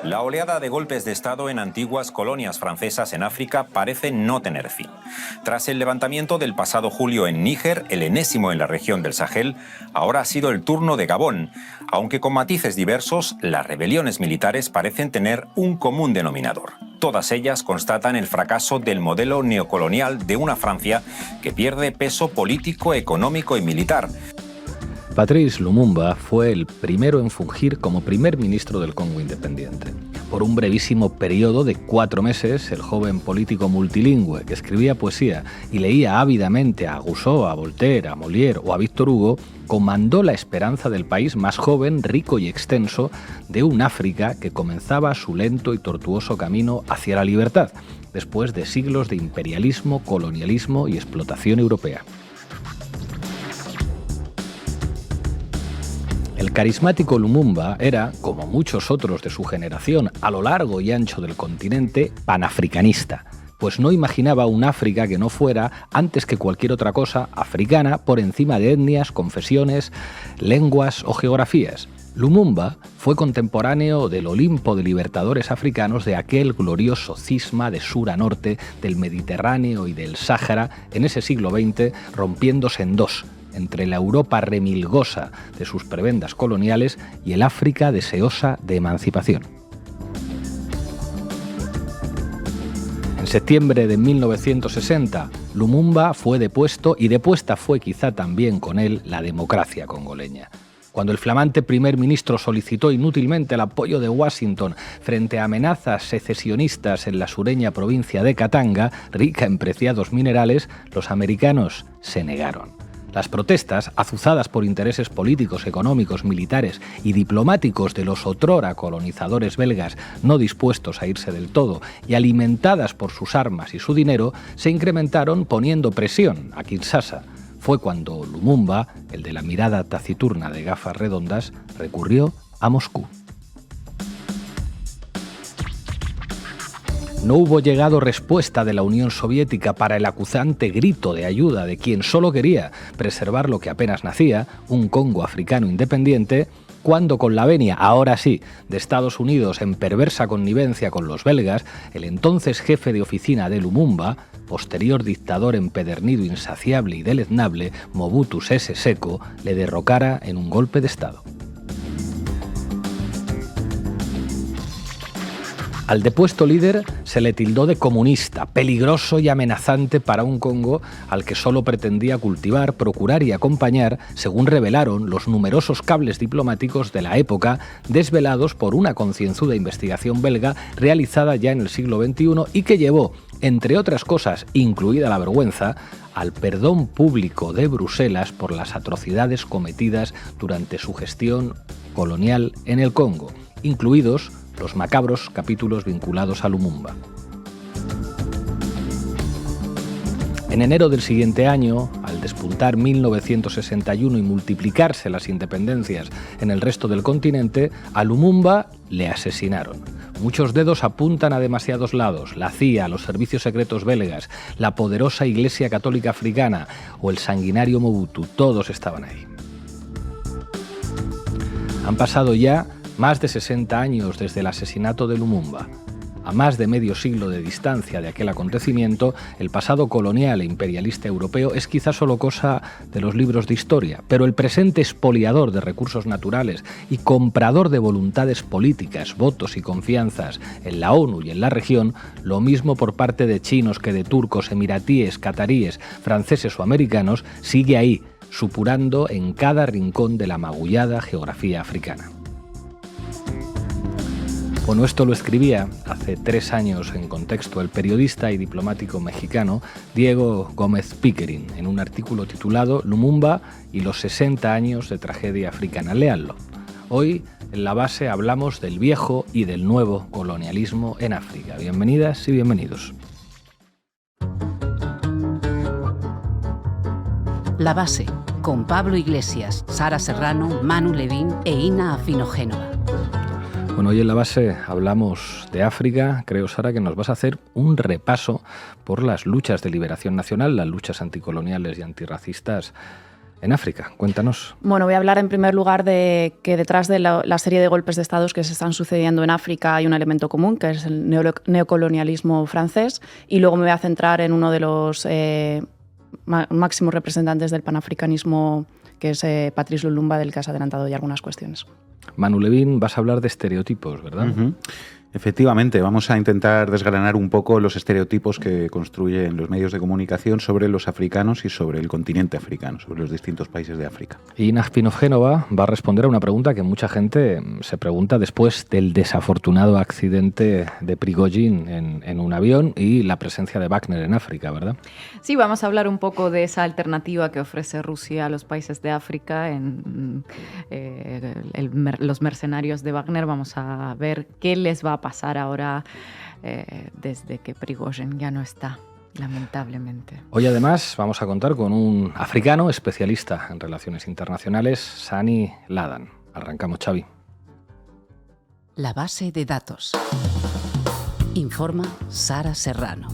La oleada de golpes de Estado en antiguas colonias francesas en África parece no tener fin. Tras el levantamiento del pasado julio en Níger, el enésimo en la región del Sahel, ahora ha sido el turno de Gabón. Aunque con matices diversos, las rebeliones militares parecen tener un común denominador. Todas ellas constatan el fracaso del modelo neocolonial de una Francia que pierde peso político, económico y militar. Patrice Lumumba fue el primero en fungir como primer ministro del Congo independiente. Por un brevísimo periodo de 4 meses, el joven político multilingüe que escribía poesía y leía ávidamente a Rousseau, a Voltaire, a Molière o a Víctor Hugo, comandó la esperanza del país más joven, rico y extenso de un África que comenzaba su lento y tortuoso camino hacia la libertad, después de siglos de imperialismo, colonialismo y explotación europea. El carismático Lumumba era, como muchos otros de su generación a lo largo y ancho del continente, panafricanista, pues no imaginaba un África que no fuera, antes que cualquier otra cosa, africana por encima de etnias, confesiones, lenguas o geografías. Lumumba fue contemporáneo del Olimpo de libertadores africanos de aquel glorioso cisma de sur a norte, del Mediterráneo y del Sáhara, en ese siglo XX, rompiéndose en dos, entre la Europa remilgosa de sus prebendas coloniales y el África deseosa de emancipación. En septiembre de 1960, Lumumba fue depuesto y depuesta fue quizá también con él la democracia congoleña. Cuando el flamante primer ministro solicitó inútilmente el apoyo de Washington frente a amenazas secesionistas en la sureña provincia de Katanga, rica en preciados minerales, los americanos se negaron. Las protestas, azuzadas por intereses políticos, económicos, militares y diplomáticos de los otrora colonizadores belgas no dispuestos a irse del todo y alimentadas por sus armas y su dinero, se incrementaron poniendo presión a Kinshasa. Fue cuando Lumumba, el de la mirada taciturna de gafas redondas, recurrió a Moscú. No hubo llegado respuesta de la Unión Soviética para el acusante grito de ayuda de quien solo quería preservar lo que apenas nacía, un Congo africano independiente, cuando con la venia, ahora sí, de Estados Unidos en perversa connivencia con los belgas, el entonces jefe de oficina de Lumumba, posterior dictador empedernido, insaciable y deleznable, Mobutu Sese Seko, le derrocara en un golpe de Estado. Al depuesto líder se le tildó de comunista, peligroso y amenazante para un Congo al que solo pretendía cultivar, procurar y acompañar, según revelaron los numerosos cables diplomáticos de la época, desvelados por una concienzuda investigación belga realizada ya en el siglo XXI y que llevó, entre otras cosas, incluida la vergüenza, al perdón público de Bruselas por las atrocidades cometidas durante su gestión colonial en el Congo, incluidos los macabros capítulos vinculados a Lumumba. En enero del siguiente año, al despuntar 1961 y multiplicarse las independencias en el resto del continente, a Lumumba le asesinaron. Muchos dedos apuntan a demasiados lados: la CIA, los servicios secretos belgas, la poderosa Iglesia Católica Africana o el sanguinario Mobutu, todos estaban ahí. Han pasado ya más de 60 años desde el asesinato de Lumumba. A más de medio siglo de distancia de aquel acontecimiento, el pasado colonial e imperialista europeo es quizá solo cosa de los libros de historia, pero el presente expoliador de recursos naturales y comprador de voluntades políticas, votos y confianzas en la ONU y en la región, lo mismo por parte de chinos que de turcos, emiratíes, cataríes, franceses o americanos, sigue ahí, supurando en cada rincón de la magullada geografía africana. Bueno, esto lo escribía hace 3 años en contexto el periodista y diplomático mexicano Diego Gómez Pickering en un artículo titulado Lumumba y los 60 años de tragedia africana. Léanlo. Hoy, en La Base, hablamos del viejo y del nuevo colonialismo en África. Bienvenidas y bienvenidos. La Base, con Pablo Iglesias, Sara Serrano, Manu Levín e Ina Afinogénova. Bueno, hoy en La Base hablamos de África. Creo, Sara, que nos vas a hacer un repaso por las luchas de liberación nacional, las luchas anticoloniales y antirracistas en África. Cuéntanos. Bueno, voy a hablar en primer lugar de que detrás de la serie de golpes de Estado que se están sucediendo en África hay un elemento común, que es el neocolonialismo francés, y luego me voy a centrar en uno de los máximos representantes del panafricanismo, que es Patrice Lumumba, del que has adelantado ya algunas cuestiones. Manu Levin, vas a hablar de estereotipos, ¿verdad? Uh-huh. Efectivamente, vamos a intentar desgranar un poco los estereotipos que construyen los medios de comunicación sobre los africanos y sobre el continente africano, sobre los distintos países de África. Y Naspinov Génova va a responder a una pregunta que mucha gente se pregunta después del desafortunado accidente de Prigozhin en un avión y la presencia de Wagner en África, ¿verdad? Sí, vamos a hablar un poco de esa alternativa que ofrece Rusia a los países de África en los mercenarios de Wagner. Vamos a ver qué les va a pasar ahora desde que Prigozhin ya no está, lamentablemente. Hoy además vamos a contar con un africano especialista en relaciones internacionales, Sani Ladan. Arrancamos, Xavi. La base de datos. Informa Sara Serrano.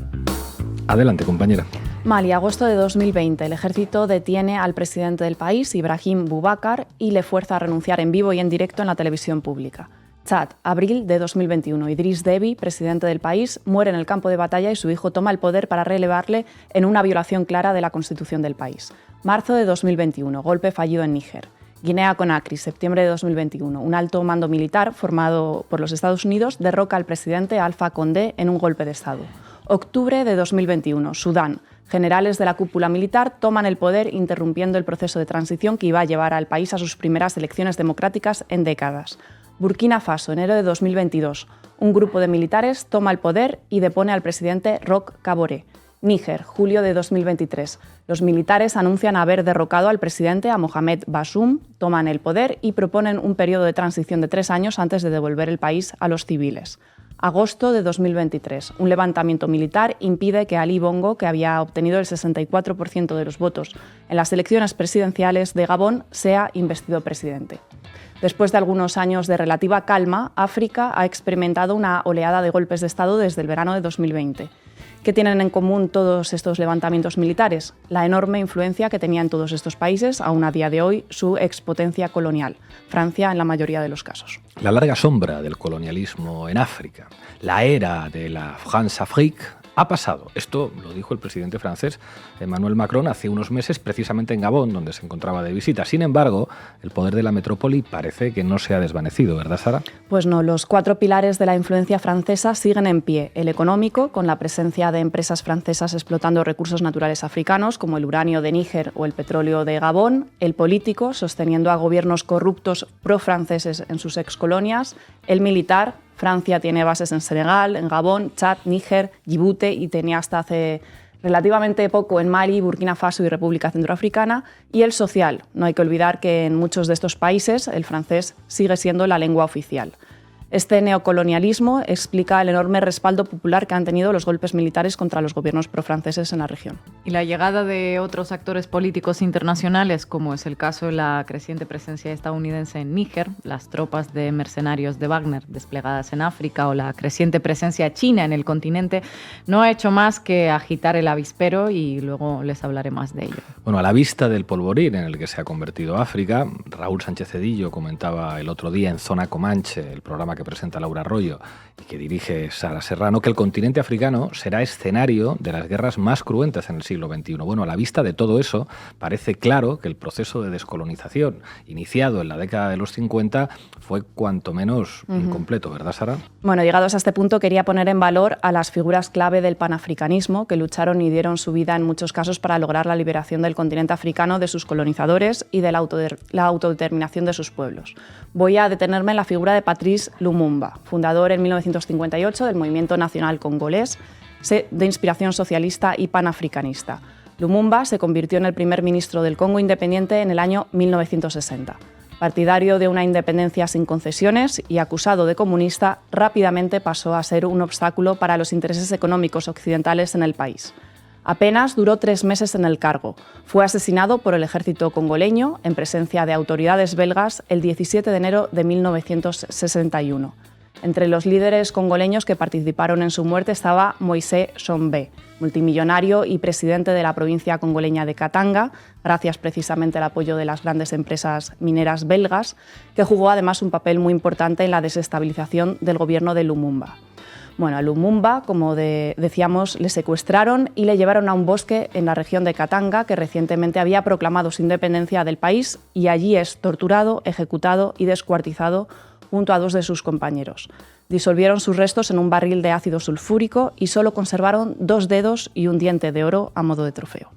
Adelante, compañera. Mali, agosto de 2020. El ejército detiene al presidente del país, Ibrahim Boubacar, y le fuerza a renunciar en vivo y en directo en la televisión pública. Chad, abril de 2021. Idriss Déby, presidente del país, muere en el campo de batalla y su hijo toma el poder para relevarle en una violación clara de la constitución del país. Marzo de 2021. Golpe fallido en Níger. Guinea-Conakry, septiembre de 2021. Un alto mando militar formado por los Estados Unidos derroca al presidente Alpha Condé en un golpe de Estado. Octubre de 2021. Sudán. Generales de la cúpula militar toman el poder interrumpiendo el proceso de transición que iba a llevar al país a sus primeras elecciones democráticas en décadas. Burkina Faso, enero de 2022. Un grupo de militares toma el poder y depone al presidente Roch Kaboré. Níger, julio de 2023. Los militares anuncian haber derrocado al presidente, a Mohamed Bazoum, toman el poder y proponen un periodo de transición de 3 años antes de devolver el país a los civiles. Agosto de 2023. Un levantamiento militar impide que Ali Bongo, que había obtenido el 64% de los votos en las elecciones presidenciales de Gabón, sea investido presidente. Después de algunos años de relativa calma, África ha experimentado una oleada de golpes de Estado desde el verano de 2020. ¿Qué tienen en común todos estos levantamientos militares? La enorme influencia que tenía en todos estos países, aún a día de hoy, su expotencia colonial, Francia en la mayoría de los casos. La larga sombra del colonialismo en África, la era de la France-Afrique, ha pasado. Esto lo dijo el presidente francés Emmanuel Macron hace unos meses, precisamente en Gabón, donde se encontraba de visita. Sin embargo, el poder de la metrópoli parece que no se ha desvanecido, ¿verdad, Sara? Pues no, los 4 pilares de la influencia francesa siguen en pie. El económico, con la presencia de empresas francesas explotando recursos naturales africanos, como el uranio de Níger o el petróleo de Gabón. El político, sosteniendo a gobiernos corruptos pro-franceses en sus excolonias. El militar. Francia tiene bases en Senegal, en Gabón, Chad, Níger, Djibouti y tenía hasta hace relativamente poco en Mali, Burkina Faso y República Centroafricana. Y el social. No hay que olvidar que en muchos de estos países el francés sigue siendo la lengua oficial. Este neocolonialismo explica el enorme respaldo popular que han tenido los golpes militares contra los gobiernos profranceses en la región. Y la llegada de otros actores políticos internacionales, como es el caso de la creciente presencia estadounidense en Níger, las tropas de mercenarios de Wagner desplegadas en África o la creciente presencia china en el continente, no ha hecho más que agitar el avispero y luego les hablaré más de ello. Bueno, a la vista del polvorín en el que se ha convertido África, Raúl Sánchez Cedillo comentaba el otro día en Zona Comanche, el programa que presenta Laura Arroyo y que dirige Sara Serrano, que el continente africano será escenario de las guerras más cruentas en el siglo XXI. Bueno, a la vista de todo eso, parece claro que el proceso de descolonización iniciado en la década de los 50 fue cuanto menos incompleto, ¿verdad, Sara? Bueno, llegados a este punto, quería poner en valor a las figuras clave del panafricanismo que lucharon y dieron su vida en muchos casos para lograr la liberación del continente africano de sus colonizadores y de la autodeterminación de sus pueblos. Voy a detenerme en la figura de Patrice Lumumba, fundador en 1958 del movimiento nacional congolés de inspiración socialista y panafricanista. Lumumba se convirtió en el primer ministro del Congo independiente en el año 1960. Partidario de una independencia sin concesiones y acusado de comunista, rápidamente pasó a ser un obstáculo para los intereses económicos occidentales en el país. Apenas duró 3 meses en el cargo. Fue asesinado por el ejército congoleño en presencia de autoridades belgas el 17 de enero de 1961. Entre los líderes congoleños que participaron en su muerte estaba Moïse Tshombé, multimillonario y presidente de la provincia congoleña de Katanga, gracias precisamente al apoyo de las grandes empresas mineras belgas, que jugó además un papel muy importante en la desestabilización del gobierno de Lumumba. Bueno, a Lumumba, como decíamos, le secuestraron y le llevaron a un bosque en la región de Katanga, que recientemente había proclamado su independencia del país, y allí es torturado, ejecutado y descuartizado junto a 2 de sus compañeros. Disolvieron sus restos en un barril de ácido sulfúrico y solo conservaron 2 dedos y un diente de oro a modo de trofeo.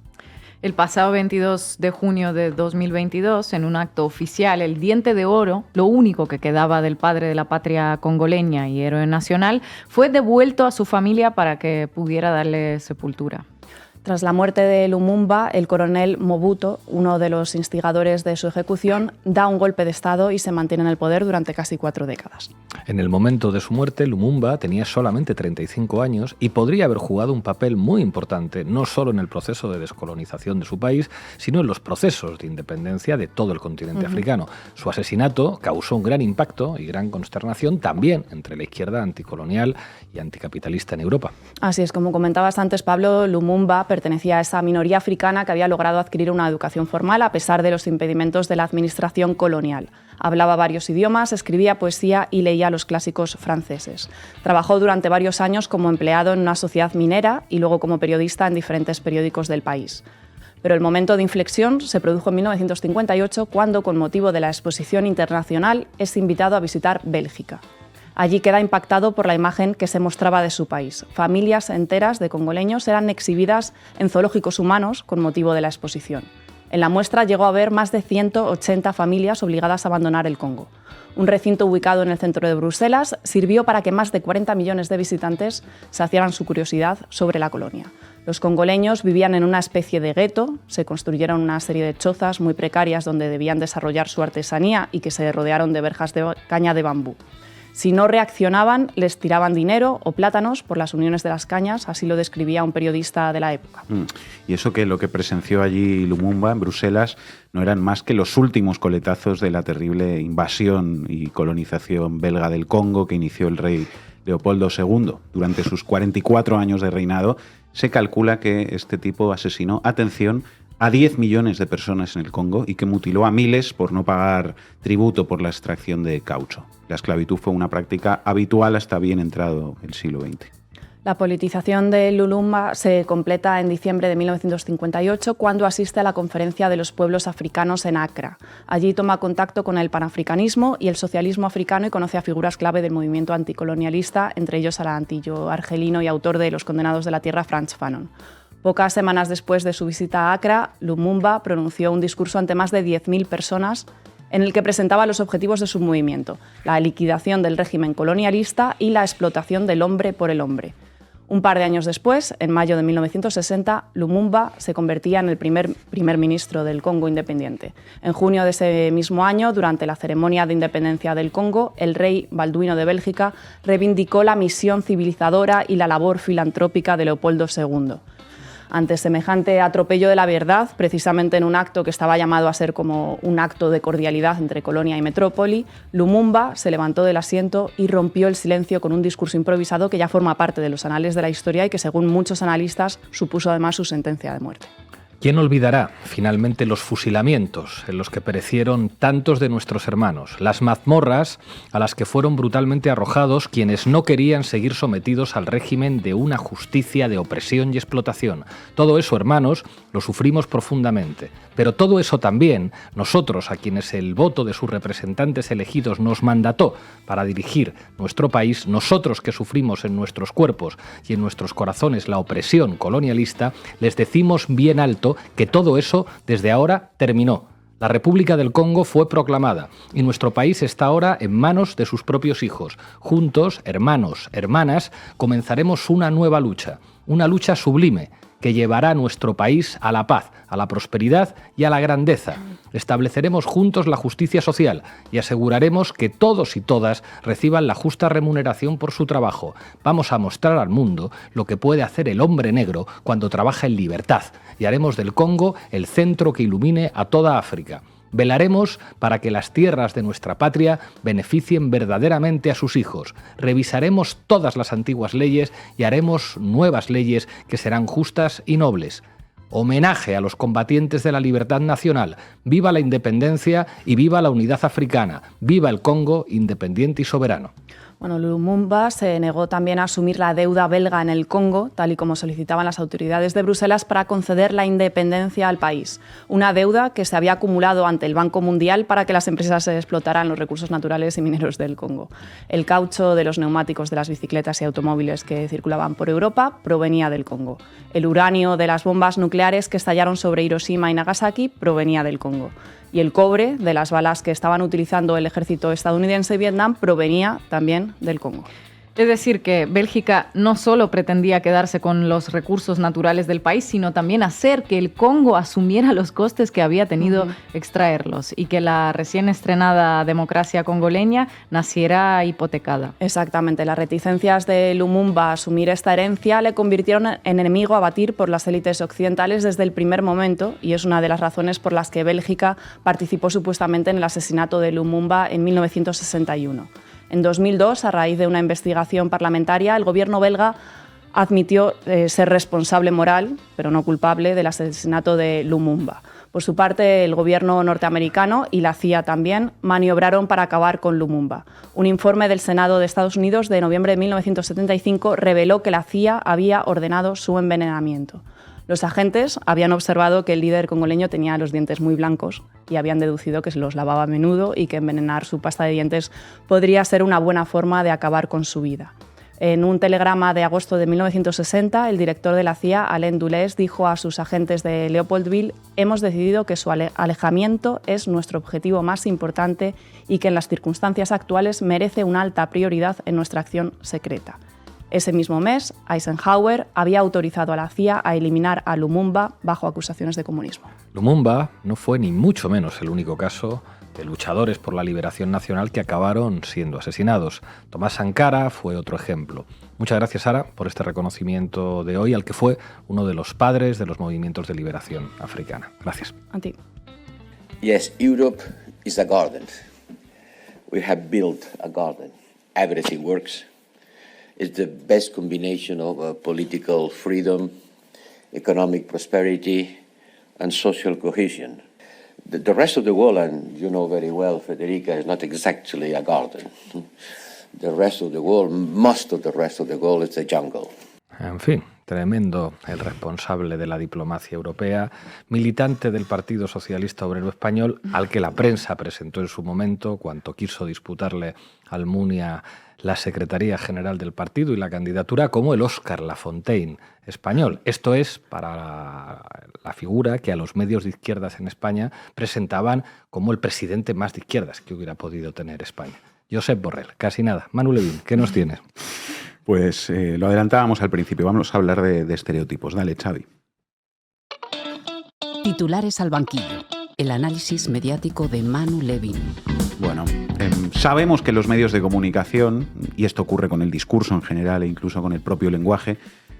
El pasado 22 de junio de 2022, en un acto oficial, el diente de oro, lo único que quedaba del padre de la patria congoleña y héroe nacional, fue devuelto a su familia para que pudiera darle sepultura. Tras la muerte de Lumumba, el coronel Mobutu, uno de los instigadores de su ejecución, da un golpe de Estado y se mantiene en el poder durante casi 4 décadas. En el momento de su muerte, Lumumba tenía solamente 35 años y podría haber jugado un papel muy importante, no solo en el proceso de descolonización de su país, sino en los procesos de independencia de todo el continente africano. Su asesinato causó un gran impacto y gran consternación también entre la izquierda anticolonial y anticapitalista en Europa. Así es, como comentabas antes, Pablo, Lumumba pertenecía a esa minoría africana que había logrado adquirir una educación formal a pesar de los impedimentos de la administración colonial. Hablaba varios idiomas, escribía poesía y leía los clásicos franceses. Trabajó durante varios años como empleado en una sociedad minera y luego como periodista en diferentes periódicos del país. Pero el momento de inflexión se produjo en 1958, cuando, con motivo de la Exposición Internacional, es invitado a visitar Bélgica. Allí queda impactado por la imagen que se mostraba de su país. Familias enteras de congoleños eran exhibidas en zoológicos humanos con motivo de la exposición. En la muestra llegó a haber más de 180 familias obligadas a abandonar el Congo. Un recinto ubicado en el centro de Bruselas sirvió para que más de 40 millones de visitantes saciaran su curiosidad sobre la colonia. Los congoleños vivían en una especie de gueto, se construyeron una serie de chozas muy precarias donde debían desarrollar su artesanía y que se rodearon de verjas de caña de bambú. Si no reaccionaban, les tiraban dinero o plátanos por las uniones de las cañas, así lo describía un periodista de la época. Y eso que lo que presenció allí Lumumba en Bruselas no eran más que los últimos coletazos de la terrible invasión y colonización belga del Congo que inició el rey Leopoldo II. Durante sus 44 años de reinado, se calcula que este tipo asesinó, atención, a 10 millones de personas en el Congo y que mutiló a miles por no pagar tributo por la extracción de caucho. La esclavitud fue una práctica habitual hasta bien entrado el siglo XX. La politización de Lumumba se completa en diciembre de 1958 cuando asiste a la Conferencia de los Pueblos Africanos en Accra. Allí toma contacto con el panafricanismo y el socialismo africano y conoce a figuras clave del movimiento anticolonialista, entre ellos al antillo argelino y autor de Los Condenados de la Tierra, Frantz Fanon. Pocas semanas después de su visita a Accra, Lumumba pronunció un discurso ante más de 10.000 personas en el que presentaba los objetivos de su movimiento, la liquidación del régimen colonialista y la explotación del hombre por el hombre. Un par de años después, en mayo de 1960, Lumumba se convertía en el primer ministro del Congo independiente. En junio de ese mismo año, durante la ceremonia de independencia del Congo, el rey Balduino de Bélgica reivindicó la misión civilizadora y la labor filantrópica de Leopoldo II. Ante semejante atropello de la verdad, precisamente en un acto que estaba llamado a ser como un acto de cordialidad entre colonia y metrópoli, Lumumba se levantó del asiento y rompió el silencio con un discurso improvisado que ya forma parte de los anales de la historia y que, según muchos analistas, supuso además su sentencia de muerte. ¿Quién olvidará finalmente los fusilamientos en los que perecieron tantos de nuestros hermanos, las mazmorras a las que fueron brutalmente arrojados quienes no querían seguir sometidos al régimen de una justicia de opresión y explotación? Todo eso, hermanos, lo sufrimos profundamente. Pero todo eso también, nosotros, a quienes el voto de sus representantes elegidos nos mandató para dirigir nuestro país, nosotros que sufrimos en nuestros cuerpos y en nuestros corazones la opresión colonialista, les decimos bien alto que todo eso desde ahora terminó. La República del Congo fue proclamada y nuestro país está ahora en manos de sus propios hijos. Juntos, hermanos, hermanas, comenzaremos una nueva lucha, una lucha sublime que llevará a nuestro país a la paz, a la prosperidad y a la grandeza. Estableceremos juntos la justicia social y aseguraremos que todos y todas reciban la justa remuneración por su trabajo. Vamos a mostrar al mundo lo que puede hacer el hombre negro cuando trabaja en libertad y haremos del Congo el centro que ilumine a toda África. Velaremos para que las tierras de nuestra patria beneficien verdaderamente a sus hijos. Revisaremos todas las antiguas leyes y haremos nuevas leyes que serán justas y nobles. Homenaje a los combatientes de la libertad nacional. Viva la independencia y viva la unidad africana. Viva el Congo independiente y soberano. Bueno, Lumumba se negó también a asumir la deuda belga en el Congo, tal y como solicitaban las autoridades de Bruselas para conceder la independencia al país. Una deuda que se había acumulado ante el Banco Mundial para que las empresas explotaran los recursos naturales y mineros del Congo. El caucho de los neumáticos de las bicicletas y automóviles que circulaban por Europa provenía del Congo. El uranio de las bombas nucleares que estallaron sobre Hiroshima y Nagasaki provenía del Congo. Y el cobre de las balas que estaban utilizando el ejército estadounidense y Vietnam provenía también del Congo. Es decir, que Bélgica no solo pretendía quedarse con los recursos naturales del país, sino también hacer que el Congo asumiera los costes que había tenido extraerlos y que la recién estrenada democracia congoleña naciera hipotecada. Exactamente. Las reticencias de Lumumba a asumir esta herencia le convirtieron en enemigo a batir por las élites occidentales desde el primer momento, y es una de las razones por las que Bélgica participó supuestamente en el asesinato de Lumumba en 1961. En 2002, a raíz de una investigación parlamentaria, el gobierno belga admitió ser responsable moral, pero no culpable, del asesinato de Lumumba. Por su parte, el gobierno norteamericano y la CIA también maniobraron para acabar con Lumumba. Un informe del Senado de Estados Unidos de noviembre de 1975 reveló que la CIA había ordenado su envenenamiento. Los agentes habían observado que el líder congoleño tenía los dientes muy blancos y habían deducido que se los lavaba a menudo y que envenenar su pasta de dientes podría ser una buena forma de acabar con su vida. En un telegrama de agosto de 1960, el director de la CIA, Alain Dulles, dijo a sus agentes de Leopoldville: «Hemos decidido que su alejamiento es nuestro objetivo más importante y que en las circunstancias actuales merece una alta prioridad en nuestra acción secreta». Ese mismo mes, Eisenhower había autorizado a la CIA a eliminar a Lumumba bajo acusaciones de comunismo. Lumumba no fue ni mucho menos el único caso de luchadores por la liberación nacional que acabaron siendo asesinados. Thomas Sankara fue otro ejemplo. Muchas gracias, Sara, por este reconocimiento de hoy al que fue uno de los padres de los movimientos de liberación africana. Gracias. A ti. Yes, Europe is a garden. We have built a garden. Everything works. It's the best combination of political freedom, economic prosperity, and social cohesion. The rest of the world, and you know very well, Federica, is not exactly a garden. The rest of the world, most of the rest of the world, is a jungle. En fin, tremendo el responsable de la diplomacia europea, militante del Partido Socialista Obrero Español, al que la prensa presentó en su momento cuando quiso disputarle a Almunia la Secretaría General del partido y la candidatura como el Óscar Lafontaine español. Esto es para la figura que a los medios de izquierdas en España presentaban como el presidente más de izquierdas que hubiera podido tener España. Josep Borrell, casi nada. Manu Levin, ¿qué nos tienes? Pues lo adelantábamos al principio, vamos a hablar de estereotipos. Dale, Xavi. Titulares al banquillo. El análisis mediático de Manu Levin. Bueno, sabemos que los medios de comunicación, y esto ocurre con el discurso en general e incluso con el propio lenguaje,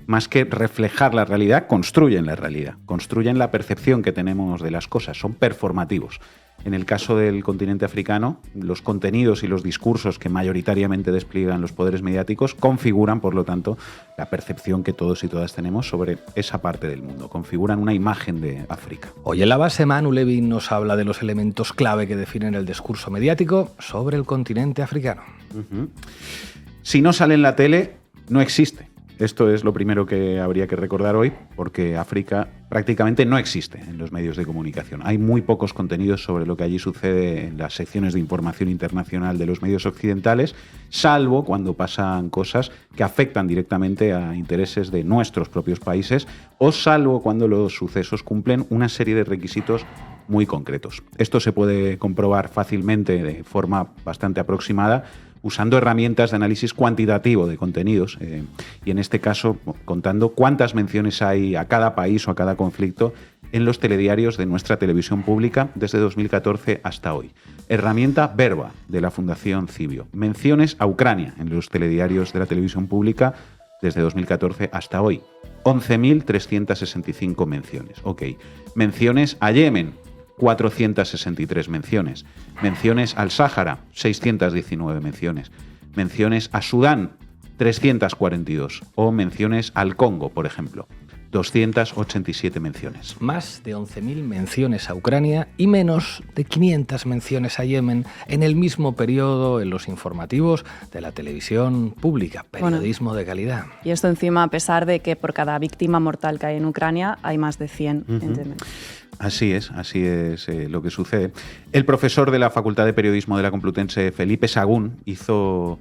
más que reflejar la realidad, construyen la realidad, construyen la percepción que tenemos de las cosas, son performativos. En el caso del continente africano, los contenidos y los discursos que mayoritariamente despliegan los poderes mediáticos configuran, por lo tanto, la percepción que todos y todas tenemos sobre esa parte del mundo, configuran una imagen de África. Hoy en la base, Manu Levin nos habla de los elementos clave que definen el discurso mediático sobre el continente africano. Si no sale en la tele, no existe. Esto es lo primero que habría que recordar hoy, porque África prácticamente no existe en los medios de comunicación. Hay muy pocos contenidos sobre lo que allí sucede en las secciones de información internacional de los medios occidentales, salvo cuando pasan cosas que afectan directamente a intereses de nuestros propios países, o salvo cuando los sucesos cumplen una serie de requisitos muy concretos. Esto se puede comprobar fácilmente de forma bastante aproximada usando herramientas de análisis cuantitativo de contenidos y en este caso contando cuántas menciones hay a cada país o a cada conflicto en los telediarios de nuestra televisión pública desde 2014 hasta hoy. Herramienta Verba de la Fundación Cibio. Menciones a Ucrania en los telediarios de la televisión pública desde 2014 hasta hoy. 11.365 menciones. Ok. Menciones a Yemen. 463 menciones. Menciones al Sáhara, 619 menciones. Menciones a Sudán, 342. O menciones al Congo, por ejemplo, 287 menciones. Más de 11.000 menciones a Ucrania y menos de 500 menciones a Yemen en el mismo periodo en los informativos de la televisión pública. Periodismo de calidad. Y esto encima a pesar de que por cada víctima mortal que hay en Ucrania hay más de 100 en Yemen. Así es lo que sucede. El profesor de la Facultad de Periodismo de la Complutense, Felipe Sagún, hizo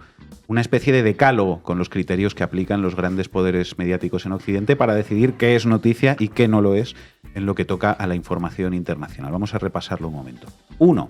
una especie de decálogo con los criterios que aplican los grandes poderes mediáticos en Occidente para decidir qué es noticia y qué no lo es en lo que toca a la información internacional. Vamos a repasarlo un momento. 1.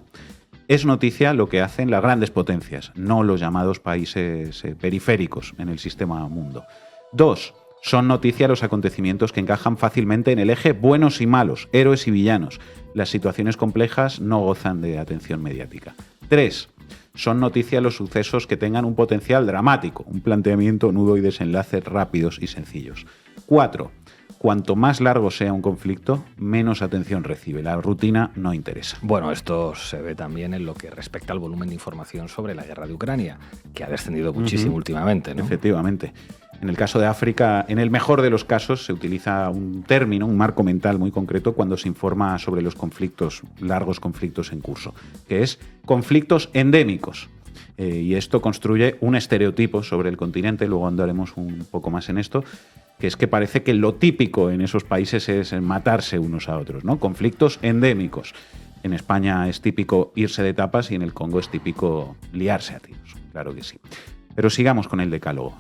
Es noticia lo que hacen las grandes potencias, no los llamados países periféricos en el sistema mundo. 2. Son noticia los acontecimientos que encajan fácilmente en el eje buenos y malos, héroes y villanos. Las situaciones complejas no gozan de atención mediática. 3. Son noticia los sucesos que tengan un potencial dramático, un planteamiento, nudo y desenlaces rápidos y sencillos. 4. Cuanto más largo sea un conflicto, menos atención recibe. La rutina no interesa. Bueno, esto se ve también en lo que respecta al volumen de información sobre la guerra de Ucrania, que ha descendido muchísimo últimamente, ¿no? Efectivamente. En el caso de África, en el mejor de los casos, se utiliza un término, un marco mental muy concreto cuando se informa sobre los conflictos, largos conflictos en curso, que es conflictos endémicos. Y esto construye un estereotipo sobre el continente, luego andaremos un poco más en esto, que es que parece que lo típico en esos países es matarse unos a otros, ¿no? Conflictos endémicos. En España es típico irse de tapas y en el Congo es típico liarse a tiros, claro que sí. Pero sigamos con el decálogo.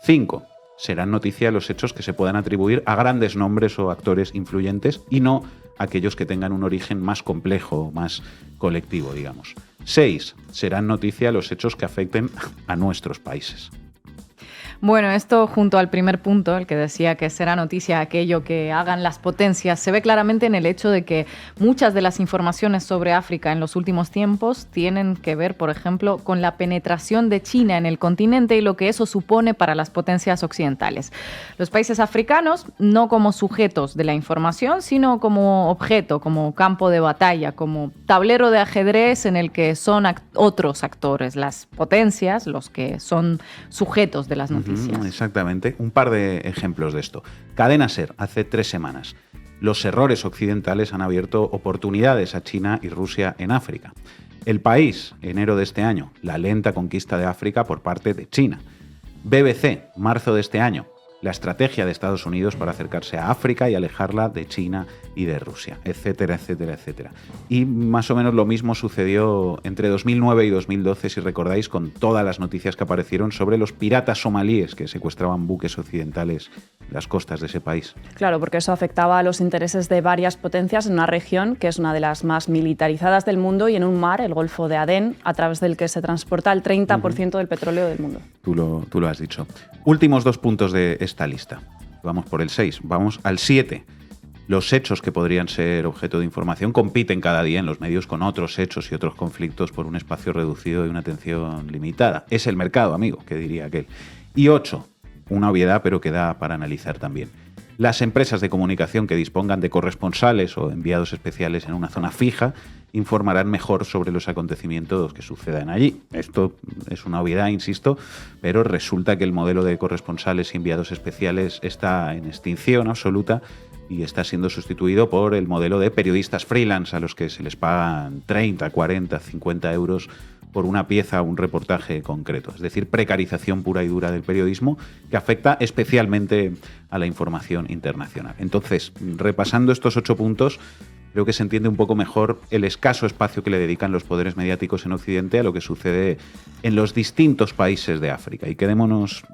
5. Serán noticia los hechos que se puedan atribuir a grandes nombres o actores influyentes y no aquellos que tengan un origen más complejo, más colectivo, digamos. 6. Serán noticia los hechos que afecten a nuestros países. Bueno, esto junto al primer punto, el que decía que será noticia aquello que hagan las potencias, se ve claramente en el hecho de que muchas de las informaciones sobre África en los últimos tiempos tienen que ver, por ejemplo, con la penetración de China en el continente y lo que eso supone para las potencias occidentales. Los países africanos, no como sujetos de la información, sino como objeto, como campo de batalla, como tablero de ajedrez en el que son otros actores, las potencias, los que son sujetos de las noticias. Exactamente. Un par de ejemplos de esto. Cadena SER, hace 3 semanas. Los errores occidentales han abierto oportunidades a China y Rusia en África. El País, enero de este año, la lenta conquista de África por parte de China. BBC, marzo de este año, la estrategia de Estados Unidos para acercarse a África y alejarla de China y de Rusia, etcétera, etcétera, etcétera. Y más o menos lo mismo sucedió entre 2009 y 2012, si recordáis, con todas las noticias que aparecieron sobre los piratas somalíes que secuestraban buques occidentales en las costas de ese país. Claro, porque eso afectaba a los intereses de varias potencias en una región que es una de las más militarizadas del mundo y en un mar, el Golfo de Adén, a través del que se transporta el 30% del petróleo del mundo. Tú lo has dicho. Últimos 2 puntos de esta lista. Vamos por el 6, vamos al 7. Los hechos que podrían ser objeto de información compiten cada día en los medios con otros hechos y otros conflictos por un espacio reducido y una atención limitada. Es el mercado, amigo, que diría aquel. Y 8, una obviedad pero que da para analizar también. Las empresas de comunicación que dispongan de corresponsales o enviados especiales en una zona fija informarán mejor sobre los acontecimientos que sucedan allí. Esto es una obviedad, insisto, pero resulta que el modelo de corresponsales y enviados especiales está en extinción absoluta y está siendo sustituido por el modelo de periodistas freelance a los que se les pagan 30, 40, 50 euros por una pieza o un reportaje concreto. Es decir, precarización pura y dura del periodismo que afecta especialmente a la información internacional. Entonces, repasando estos 8 puntos, creo que se entiende un poco mejor el escaso espacio que le dedican los poderes mediáticos en Occidente a lo que sucede en los distintos países de África. Y quedémonos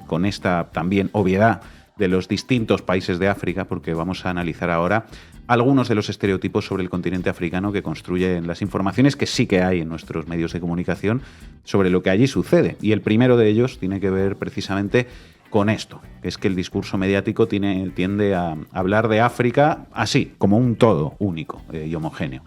con esta también obviedad de los distintos países de África, porque vamos a analizar ahora algunos de los estereotipos sobre el continente africano que construyen las informaciones que sí que hay en nuestros medios de comunicación sobre lo que allí sucede. Y el primero de ellos tiene que ver precisamente con esto, que es que el discurso mediático tiende a hablar de África así, como un todo único y homogéneo.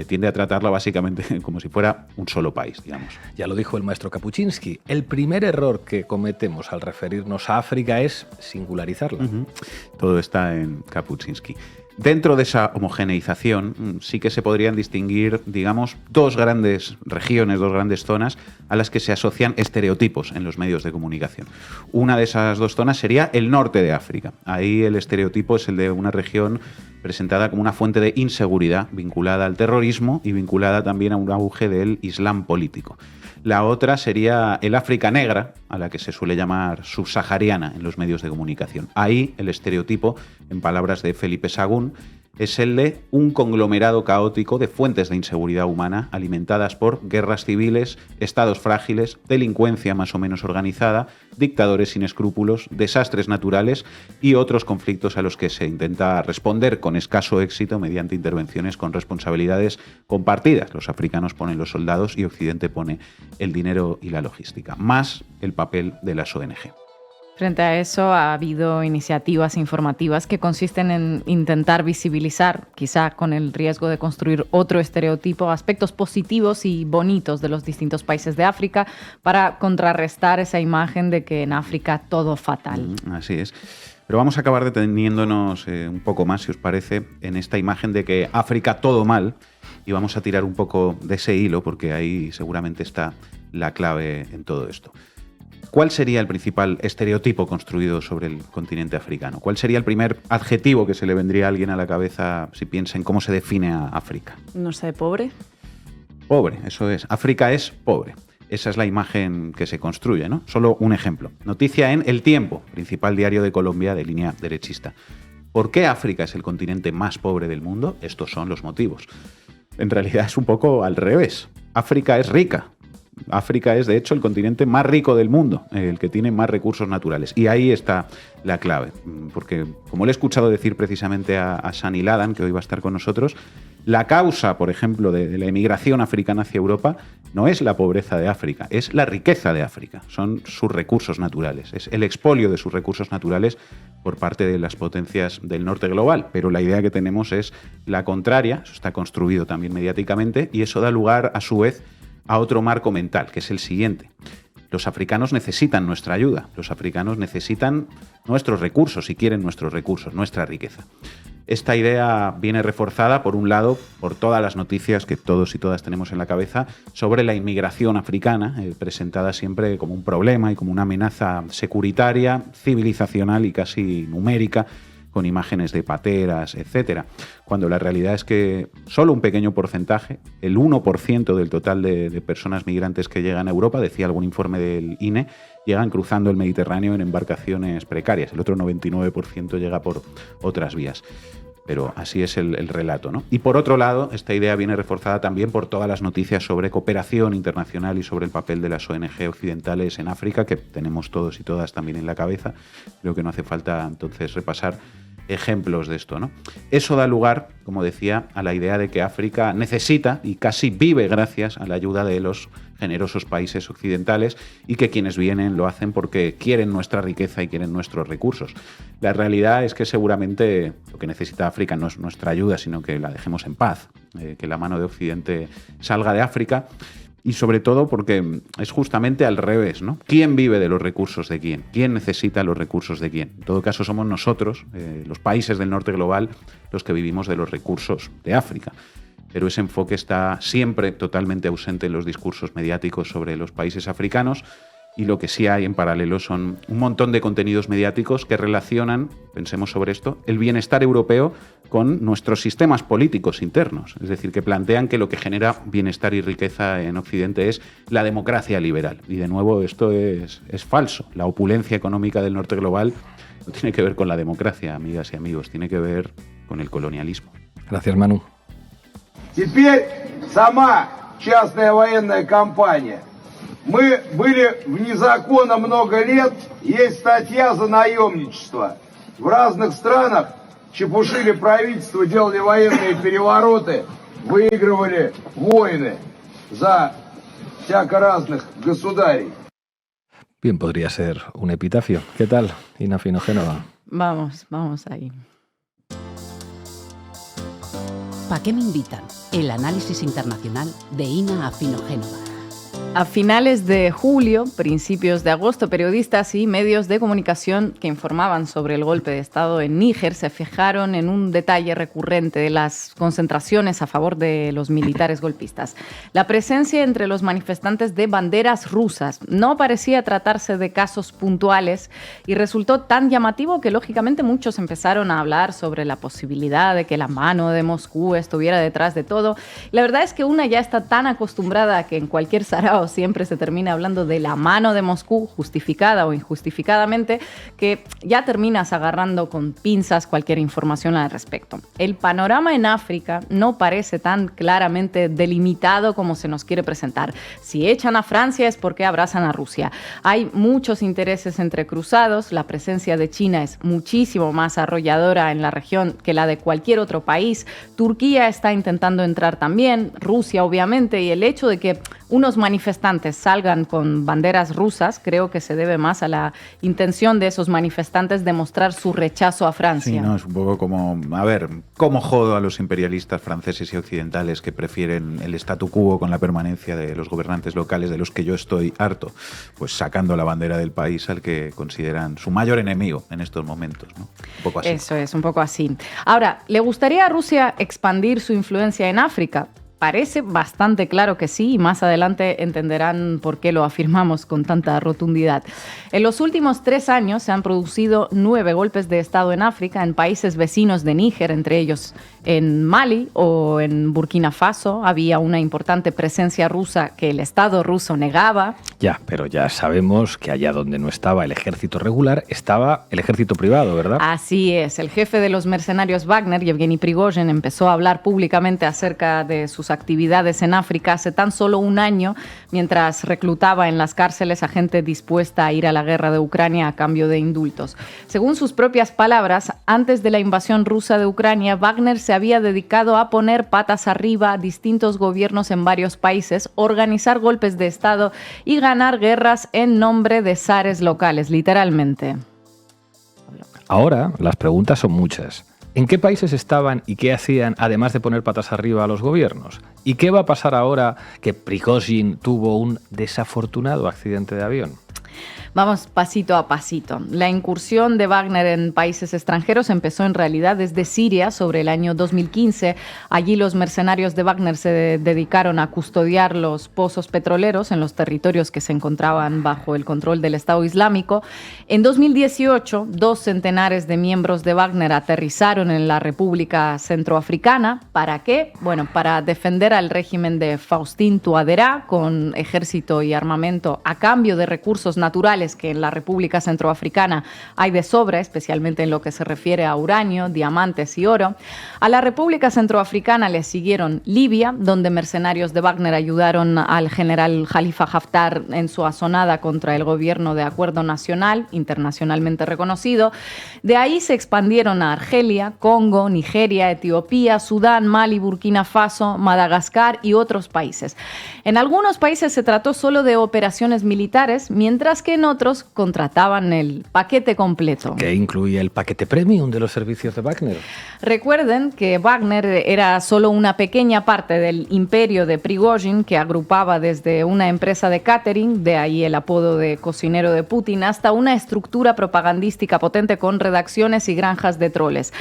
Tiende a tratarla básicamente como si fuera un solo país, digamos. Ya lo dijo el maestro Kapuscinski, el primer error que cometemos al referirnos a África es singularizarla. Todo está en Kapuscinski. Dentro de esa homogeneización sí que se podrían distinguir, digamos, dos grandes regiones, dos grandes zonas a las que se asocian estereotipos en los medios de comunicación. Una de esas dos zonas sería el norte de África. Ahí el estereotipo es el de una región presentada como una fuente de inseguridad vinculada al terrorismo y vinculada también a un auge del islam político. La otra sería el África negra, a la que se suele llamar subsahariana en los medios de comunicación. Ahí el estereotipo, en palabras de Felipe Sagún, es el de un conglomerado caótico de fuentes de inseguridad humana alimentadas por guerras civiles, estados frágiles, delincuencia más o menos organizada, dictadores sin escrúpulos, desastres naturales y otros conflictos a los que se intenta responder con escaso éxito mediante intervenciones con responsabilidades compartidas. Los africanos ponen los soldados y Occidente pone el dinero y la logística, más el papel de las ONG. Frente a eso, ha habido iniciativas informativas que consisten en intentar visibilizar, quizá con el riesgo de construir otro estereotipo, aspectos positivos y bonitos de los distintos países de África para contrarrestar esa imagen de que en África todo fatal. Así es. Pero vamos a acabar deteniéndonos un poco más, si os parece, en esta imagen de que África todo mal, y vamos a tirar un poco de ese hilo porque ahí seguramente está la clave en todo esto. ¿Cuál sería el principal estereotipo construido sobre el continente africano? ¿Cuál sería el primer adjetivo que se le vendría a alguien a la cabeza si piensa en cómo se define a África? No sé, pobre. Pobre, eso es. África es pobre. Esa es la imagen que se construye, ¿no? Solo un ejemplo. Noticia en El Tiempo, principal diario de Colombia de línea derechista. ¿Por qué África es el continente más pobre del mundo? Estos son los motivos. En realidad es un poco al revés. África es rica. África es, de hecho, el continente más rico del mundo, el que tiene más recursos naturales. Y ahí está la clave, porque como le he escuchado decir precisamente a Shani Ladan, que hoy va a estar con nosotros, la causa, por ejemplo, de la emigración africana hacia Europa no es la pobreza de África, es la riqueza de África, son sus recursos naturales, es el expolio de sus recursos naturales por parte de las potencias del norte global. Pero la idea que tenemos es la contraria, eso está construido también mediáticamente, y eso da lugar, a su vez, a otro marco mental, que es el siguiente. Los africanos necesitan nuestra ayuda, los africanos necesitan nuestros recursos y quieren nuestros recursos, nuestra riqueza. Esta idea viene reforzada, por un lado, por todas las noticias que todos y todas tenemos en la cabeza sobre la inmigración africana, presentada siempre como un problema y como una amenaza securitaria, civilizacional y casi numérica, con imágenes de pateras, etcétera, cuando la realidad es que solo un pequeño porcentaje, el 1% del total de personas migrantes que llegan a Europa, decía algún informe del INE, llegan cruzando el Mediterráneo en embarcaciones precarias. El otro 99% llega por otras vías. Pero así es el relato, ¿no? Y por otro lado, esta idea viene reforzada también por todas las noticias sobre cooperación internacional y sobre el papel de las ONG occidentales en África, que tenemos todos y todas también en la cabeza. Creo que no hace falta entonces repasar ejemplos de esto, ¿no? Eso da lugar, como decía, a la idea de que África necesita y casi vive gracias a la ayuda de los generosos países occidentales y que quienes vienen lo hacen porque quieren nuestra riqueza y quieren nuestros recursos. La realidad es que seguramente lo que necesita África no es nuestra ayuda, sino que la dejemos en paz, que la mano de Occidente salga de África. Y sobre todo porque es justamente al revés, ¿no? ¿Quién vive de los recursos de quién? ¿Quién necesita los recursos de quién? En todo caso somos nosotros, los países del norte global, los que vivimos de los recursos de África. Pero ese enfoque está siempre totalmente ausente en los discursos mediáticos sobre los países africanos, y lo que sí hay en paralelo son un montón de contenidos mediáticos que relacionan, pensemos sobre esto, el bienestar europeo con nuestros sistemas políticos internos. Es decir, que plantean que lo que genera bienestar y riqueza en Occidente es la democracia liberal. Y de nuevo, esto es falso. La opulencia económica del norte global no tiene que ver con la democracia, amigas y amigos, tiene que ver con el colonialismo. Gracias, Manu. Теперь сама частная военная компания. Мы были вне закона много лет, есть статья за наемничество. В разных странах чепушили правительство, делали военные перевороты, выигрывали войны за всяко разных государей. Bien, podría ser un epitafio. ¿Qué tal, Ina Finogénova? Vamos ahí. ¿Pa' qué me invitan? El análisis internacional de Ina Finogénova. A finales de julio, principios de agosto, periodistas y medios de comunicación que informaban sobre el golpe de Estado en Níger se fijaron en un detalle recurrente de las concentraciones a favor de los militares golpistas. La presencia entre los manifestantes de banderas rusas. No parecía tratarse de casos puntuales y resultó tan llamativo que lógicamente muchos empezaron a hablar sobre la posibilidad de que la mano de Moscú estuviera detrás de todo. La verdad es que una ya está tan acostumbrada a que en cualquier sarao siempre se termina hablando de la mano de Moscú, justificada o injustificadamente, que ya terminas agarrando con pinzas cualquier información al respecto. El panorama en África no parece tan claramente delimitado como se nos quiere presentar. Si echan a Francia es porque abrazan a Rusia. Hay muchos intereses entrecruzados, la presencia de China es muchísimo más arrolladora en la región que la de cualquier otro país. Turquía está intentando entrar también, Rusia obviamente, y el hecho de que unos manifestantes salgan con banderas rusas, creo que se debe más a la intención de esos manifestantes de mostrar su rechazo a Francia. Sí, no, es un poco como, a ver, ¿cómo jodo a los imperialistas franceses y occidentales que prefieren el statu quo con la permanencia de los gobernantes locales de los que yo estoy harto? Pues sacando la bandera del país al que consideran su mayor enemigo en estos momentos, ¿no? Un poco así. Eso es, un poco así. Ahora, ¿le gustaría a Rusia expandir su influencia en África? Parece bastante claro que sí, y más adelante entenderán por qué lo afirmamos con tanta rotundidad. En los últimos 3 años se han producido 9 golpes de Estado en África, en países vecinos de Níger, entre ellos en Mali o en Burkina Faso. Había una importante presencia rusa que el Estado ruso negaba. Ya, pero ya sabemos que allá donde no estaba el ejército regular, estaba el ejército privado, ¿verdad? Así es. El jefe de los mercenarios Wagner, Yevgeny Prigozhin, empezó a hablar públicamente acerca de sus actividades en África hace tan solo un año, mientras reclutaba en las cárceles a gente dispuesta a ir a la guerra de Ucrania a cambio de indultos. Según sus propias palabras, antes de la invasión rusa de Ucrania, Wagner se había dedicado a poner patas arriba a distintos gobiernos en varios países, organizar golpes de Estado y ganar guerras en nombre de zares locales, literalmente. Ahora las preguntas son muchas. ¿En qué países estaban y qué hacían, además de poner patas arriba a los gobiernos? ¿Y qué va a pasar ahora que Prigozhin tuvo un desafortunado accidente de avión? Vamos pasito a pasito. La incursión de Wagner en países extranjeros empezó en realidad desde Siria sobre el año 2015. Allí los mercenarios de Wagner se dedicaron a custodiar los pozos petroleros en los territorios que se encontraban bajo el control del Estado Islámico. En 2018, 2 centenares de miembros de Wagner aterrizaron en la República Centroafricana. ¿Para qué? Bueno, para defender al régimen de Faustin Touadéra con ejército y armamento a cambio de recursos naturales que en la República Centroafricana hay de sobra, especialmente en lo que se refiere a uranio, diamantes y oro. A la República Centroafricana le siguieron Libia, donde mercenarios de Wagner ayudaron al general Khalifa Haftar en su asonada contra el gobierno de acuerdo nacional, internacionalmente reconocido. De ahí se expandieron a Argelia, Congo, Nigeria, Etiopía, Sudán, Mali, Burkina Faso, Madagascar y otros países. En algunos países se trató solo de operaciones militares, mientras que en otros contrataban el paquete completo. ¿Qué incluía el paquete premium de los servicios de Wagner? Recuerden que Wagner era solo una pequeña parte del imperio de Prigozhin, que agrupaba desde una empresa de catering, de ahí el apodo de cocinero de Putin, hasta una estructura propagandística potente con redacciones y granjas de troles.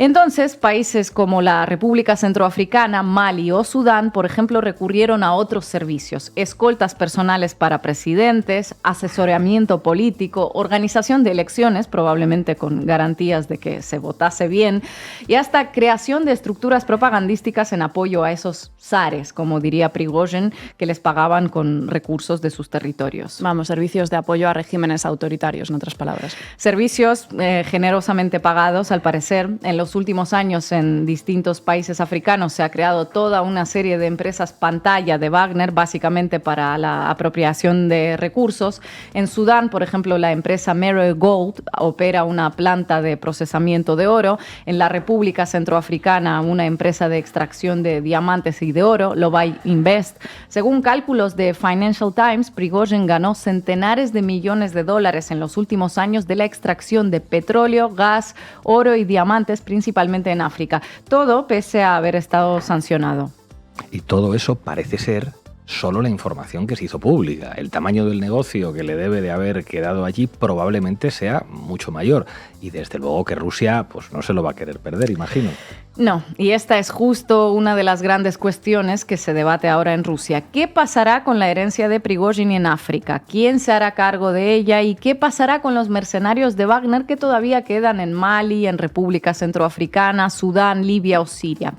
Entonces, países como la República Centroafricana, Mali o Sudán, por ejemplo, recurrieron a otros servicios: escoltas personales para presidentes, asesoramiento político, organización de elecciones, probablemente con garantías de que se votase bien, y hasta creación de estructuras propagandísticas en apoyo a esos zares, como diría Prigozhin, que les pagaban con recursos de sus territorios. Vamos, servicios de apoyo a regímenes autoritarios, en otras palabras. Servicios generosamente pagados, al parecer. En los últimos años, en distintos países africanos, se ha creado toda una serie de empresas pantalla de Wagner, básicamente para la apropiación de recursos. En Sudán, por ejemplo, la empresa Meroe Gold opera una planta de procesamiento de oro. En la República Centroafricana, una empresa de extracción de diamantes y de oro, Lobai Invest. Según cálculos de Financial Times, Prigozhin ganó centenares de millones de dólares en los últimos años de la extracción de petróleo, gas, oro y diamantes, principalmente en África. Todo pese a haber estado sancionado. Y todo eso parece ser solo la información que se hizo pública. El tamaño del negocio que le debe de haber quedado allí probablemente sea mucho mayor. Y desde luego que Rusia pues no se lo va a querer perder, imagino. No, y esta es justo una de las grandes cuestiones que se debate ahora en Rusia. ¿Qué pasará con la herencia de Prigozhin en África? ¿Quién se hará cargo de ella? ¿Y qué pasará con los mercenarios de Wagner que todavía quedan en Mali, en República Centroafricana, Sudán, Libia o Siria?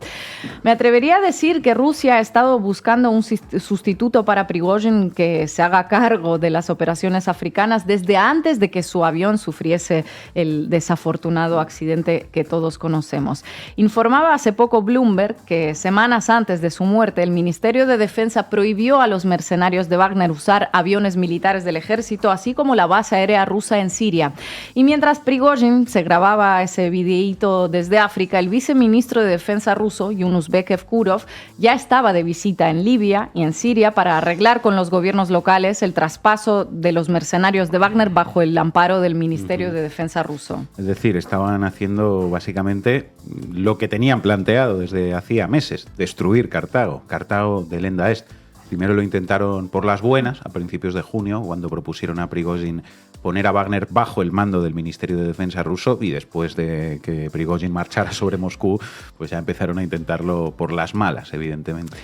Me atrevería a decir que Rusia ha estado buscando un sustituto para Prigozhin que se haga cargo de las operaciones africanas desde antes de que su avión sufriese el desafortunado accidente que todos conocemos. Informaba hace poco Bloomberg que semanas antes de su muerte el Ministerio de Defensa prohibió a los mercenarios de Wagner usar aviones militares del ejército, así como la base aérea rusa en Siria. Y mientras Prigozhin se grababa ese videíto desde África, el viceministro de Defensa ruso, Yunusbek Evkurov, ya estaba de visita en Libia y en Siria para arreglar con los gobiernos locales el traspaso de los mercenarios de Wagner bajo el amparo del Ministerio de Defensa ruso. Es decir, estaban haciendo básicamente lo que tenían planteado desde hacía meses, destruir Cartago del Lenda Est. Primero lo intentaron por las buenas, a principios de junio, cuando propusieron a Prigozhin poner a Wagner bajo el mando del Ministerio de Defensa ruso, y después de que Prigozhin marchara sobre Moscú, pues ya empezaron a intentarlo por las malas, evidentemente.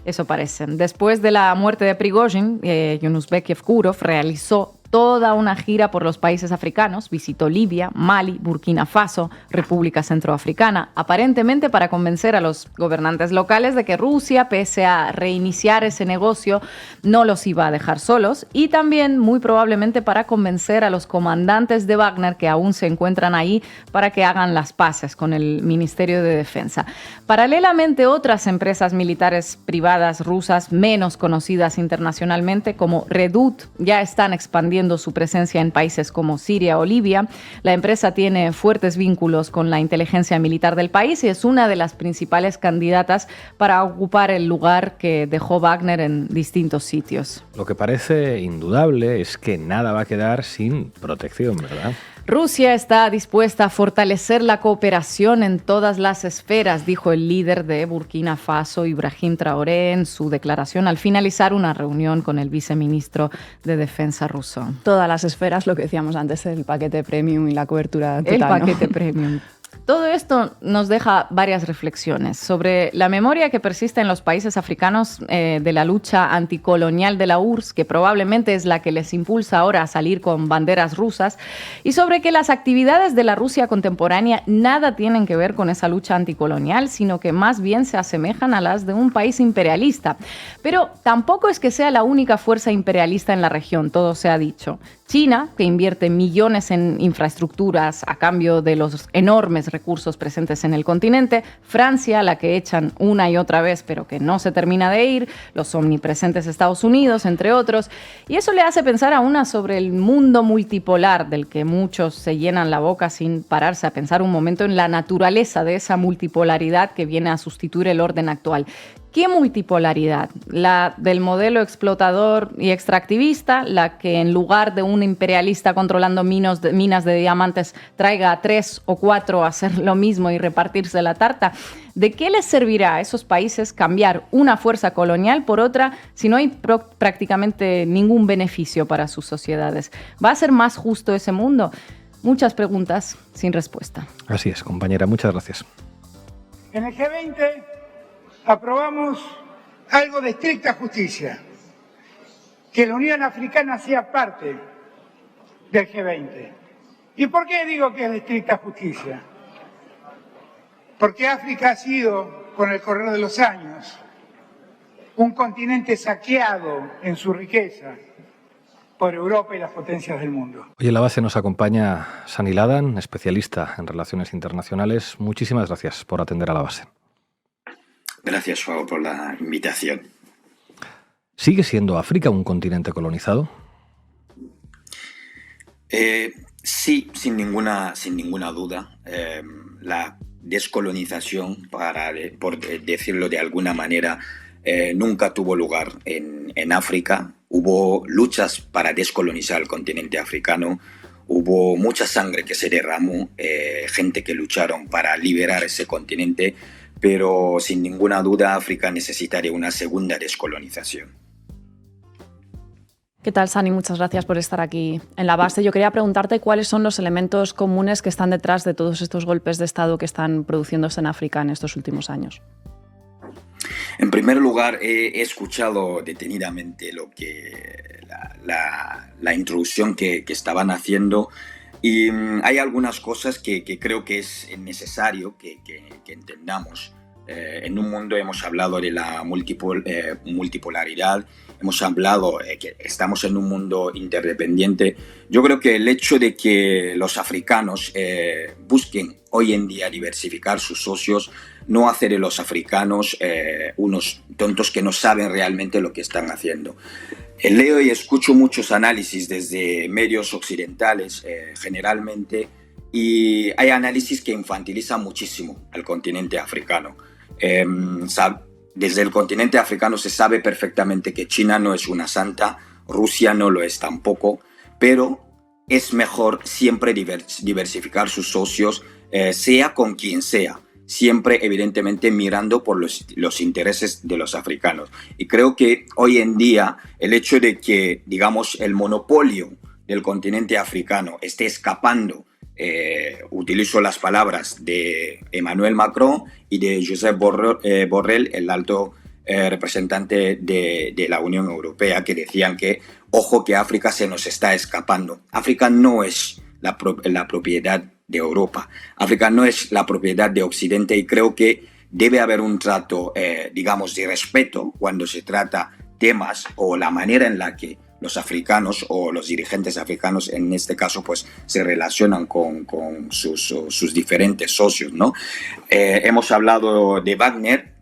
Eso parece. Después de la muerte de Prigozhin, Yunusbek Evkurov realizó toda una gira por los países africanos, visitó Libia, Mali, Burkina Faso, República Centroafricana, aparentemente para convencer a los gobernantes locales de que Rusia, pese a reiniciar ese negocio, no los iba a dejar solos, y también muy probablemente para convencer a los comandantes de Wagner que aún se encuentran ahí para que hagan las paces con el Ministerio de Defensa. Paralelamente, otras empresas militares privadas rusas menos conocidas internacionalmente, como Redut, ya están expandiendo su presencia en países como Siria o Libia. La empresa tiene fuertes vínculos con la inteligencia militar del país y es una de las principales candidatas para ocupar el lugar que dejó Wagner en distintos sitios. Lo que parece indudable es que nada va a quedar sin protección, ¿verdad? Rusia está dispuesta a fortalecer la cooperación en todas las esferas, dijo el líder de Burkina Faso, Ibrahim Traoré, en su declaración al finalizar una reunión con el viceministro de Defensa ruso. Todas las esferas, lo que decíamos antes, el paquete premium y la cobertura total. El paquete premium. Todo esto nos deja varias reflexiones sobre la memoria que persiste en los países africanos de la lucha anticolonial de la URSS, que probablemente es la que les impulsa ahora a salir con banderas rusas, y sobre que las actividades de la Rusia contemporánea nada tienen que ver con esa lucha anticolonial, sino que más bien se asemejan a las de un país imperialista. Pero tampoco es que sea la única fuerza imperialista en la región, todo se ha dicho. China, que invierte millones en infraestructuras a cambio de los enormes recursos presentes en el continente, Francia, la que echan una y otra vez pero que no se termina de ir, los omnipresentes Estados Unidos, entre otros, y eso le hace pensar a una sobre el mundo multipolar del que muchos se llenan la boca sin pararse a pensar un momento en la naturaleza de esa multipolaridad que viene a sustituir el orden actual. ¿Qué multipolaridad? ¿La del modelo explotador y extractivista? ¿La que en lugar de un imperialista controlando minas de diamantes traiga a 3 o 4 a hacer lo mismo y repartirse la tarta? ¿De qué les servirá a esos países cambiar una fuerza colonial por otra si no hay prácticamente ningún beneficio para sus sociedades? ¿Va a ser más justo ese mundo? Muchas preguntas sin respuesta. Así es, compañera. Muchas gracias. En el G20 aprobamos algo de estricta justicia, que la Unión Africana sea parte del G20. ¿Y por qué digo que es de estricta justicia? Porque África ha sido, con el correr de los años, un continente saqueado en su riqueza por Europa y las potencias del mundo. Hoy en la base nos acompaña Sani Ladan, especialista en relaciones internacionales. Muchísimas gracias por atender a la base. Gracias, Joao, por la invitación. ¿Sigue siendo África un continente colonizado? Sí, sin ninguna duda. La descolonización, por decirlo de alguna manera, nunca tuvo lugar en África. Hubo luchas para descolonizar el continente africano. Hubo mucha sangre que se derramó, gente que lucharon para liberar ese continente. Pero sin ninguna duda África necesitaría una segunda descolonización. ¿Qué tal, Sani? Muchas gracias por estar aquí en La Base. Yo quería preguntarte cuáles son los elementos comunes que están detrás de todos estos golpes de Estado que están produciéndose en África en estos últimos años. En primer lugar, he escuchado detenidamente la introducción que estaban haciendo y hay algunas cosas que creo que es necesario que entendamos. En un mundo hemos hablado de la multipolaridad, hemos hablado que estamos en un mundo interdependiente. Yo creo que el hecho de que los africanos busquen hoy en día diversificar sus socios no hace de los africanos unos tontos que no saben realmente lo que están haciendo. Leo y escucho muchos análisis desde medios occidentales generalmente y hay análisis que infantilizan muchísimo al continente africano. Desde el continente africano se sabe perfectamente que China no es una santa, Rusia no lo es tampoco, pero es mejor siempre diversificar sus socios, sea con quien sea, siempre evidentemente mirando por los intereses de los africanos. Y creo que hoy en día el hecho de que, digamos, el monopolio del continente africano esté escapando, utilizo las palabras de Emmanuel Macron y de Josep Borrell, el alto representante de la Unión Europea, que decían que, ojo, que África se nos está escapando. África no es la propiedad de Europa. África no es la propiedad de Occidente y creo que debe haber un trato, digamos, de respeto cuando se trata temas o la manera en la que los africanos o los dirigentes africanos en este caso pues se relacionan con sus diferentes socios, ¿no? Hemos hablado de Wagner.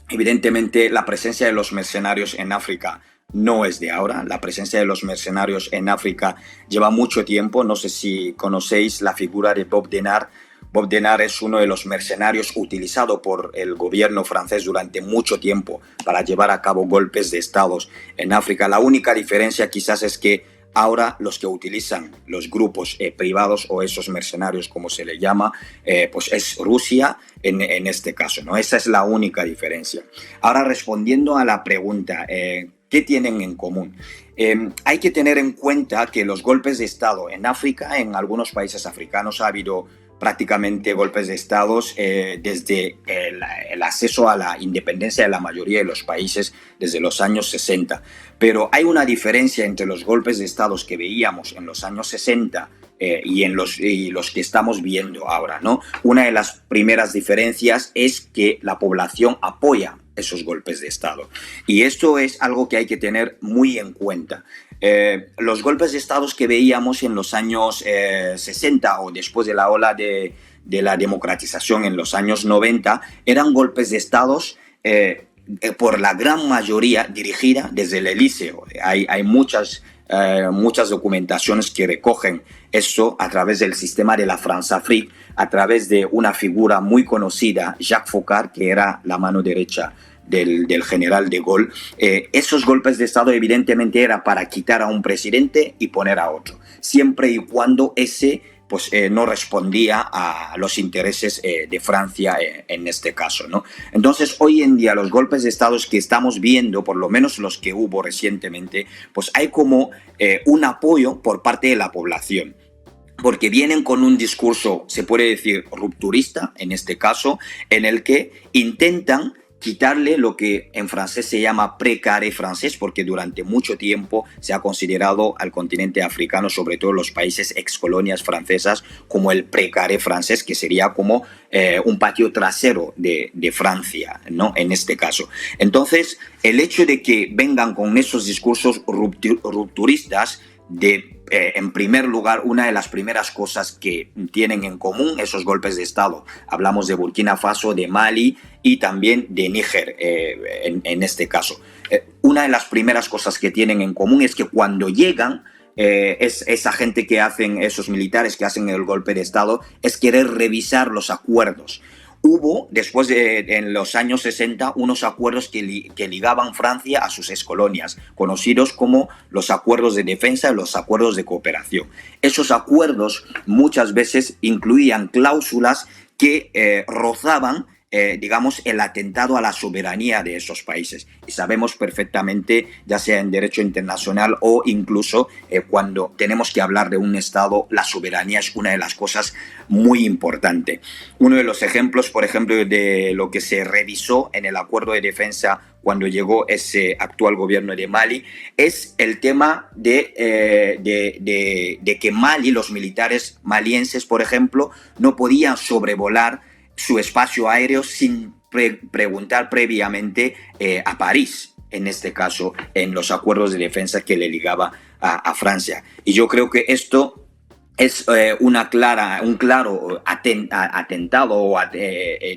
Evidentemente la presencia de los mercenarios en África no es de ahora. La presencia de los mercenarios en África lleva mucho tiempo. No sé si conocéis la figura de Bob Denard. Bob Denard es uno de los mercenarios utilizado por el gobierno francés durante mucho tiempo para llevar a cabo golpes de estados en África. La única diferencia quizás es que ahora los que utilizan los grupos privados o esos mercenarios, como se le llama, pues es Rusia en este caso, ¿no? Esa es la única diferencia. Ahora, respondiendo a la pregunta, ¿qué tienen en común? Hay que tener en cuenta que los golpes de Estado en África, en algunos países africanos, ha habido prácticamente golpes de estados desde el acceso a la independencia de la mayoría de los países desde los años 60. Pero hay una diferencia entre los golpes de estados que veíamos en los años 60 y los que estamos viendo ahora, ¿no? Una de las primeras diferencias es que la población apoya esos golpes de estado. Y esto es algo que hay que tener muy en cuenta. Los golpes de estados que veíamos en los años 60 o después de la ola de la democratización en los años 90 eran golpes de estados por la gran mayoría dirigida desde el Elíseo. Hay muchas documentaciones que recogen eso a través del sistema de la France-Afrique, a través de una figura muy conocida, Jacques Foccart, que era la mano derecha del general de Gaulle. Esos golpes de Estado evidentemente era para quitar a un presidente y poner a otro, siempre y cuando ese pues, no respondía a los intereses de Francia en este caso, ¿no? Entonces, hoy en día los golpes de Estado que estamos viendo, por lo menos los que hubo recientemente, pues hay como un apoyo por parte de la población, porque vienen con un discurso, se puede decir, rupturista, en este caso, en el que intentan quitarle lo que en francés se llama précaré francés, porque durante mucho tiempo se ha considerado al continente africano, sobre todo los países excolonias francesas, como el précaré francés, que sería como un patio trasero de Francia, ¿no? En este caso. Entonces, el hecho de que vengan con esos discursos rupturistas, en primer lugar, una de las primeras cosas que tienen en común esos golpes de Estado, hablamos de Burkina Faso, de Mali y también de Níger en este caso. Una de las primeras cosas que tienen en común es que cuando llegan, esa gente que hacen, esos militares que hacen el golpe de Estado, es querer revisar los acuerdos. Hubo, después en los años 60, unos acuerdos que ligaban Francia a sus excolonias, conocidos como los acuerdos de defensa y los acuerdos de cooperación. Esos acuerdos muchas veces incluían cláusulas que rozaban digamos, el atentado a la soberanía de esos países. Y sabemos perfectamente, ya sea en derecho internacional o incluso cuando tenemos que hablar de un Estado, la soberanía es una de las cosas muy importantes. Uno de los ejemplos, por ejemplo, de lo que se revisó en el acuerdo de defensa cuando llegó ese actual gobierno de Mali, es el tema de que Mali, los militares malienses, por ejemplo, no podían sobrevolar su espacio aéreo sin preguntar previamente a París, en este caso, en los acuerdos de defensa que le ligaba a Francia. Y yo creo que esto es un claro atentado,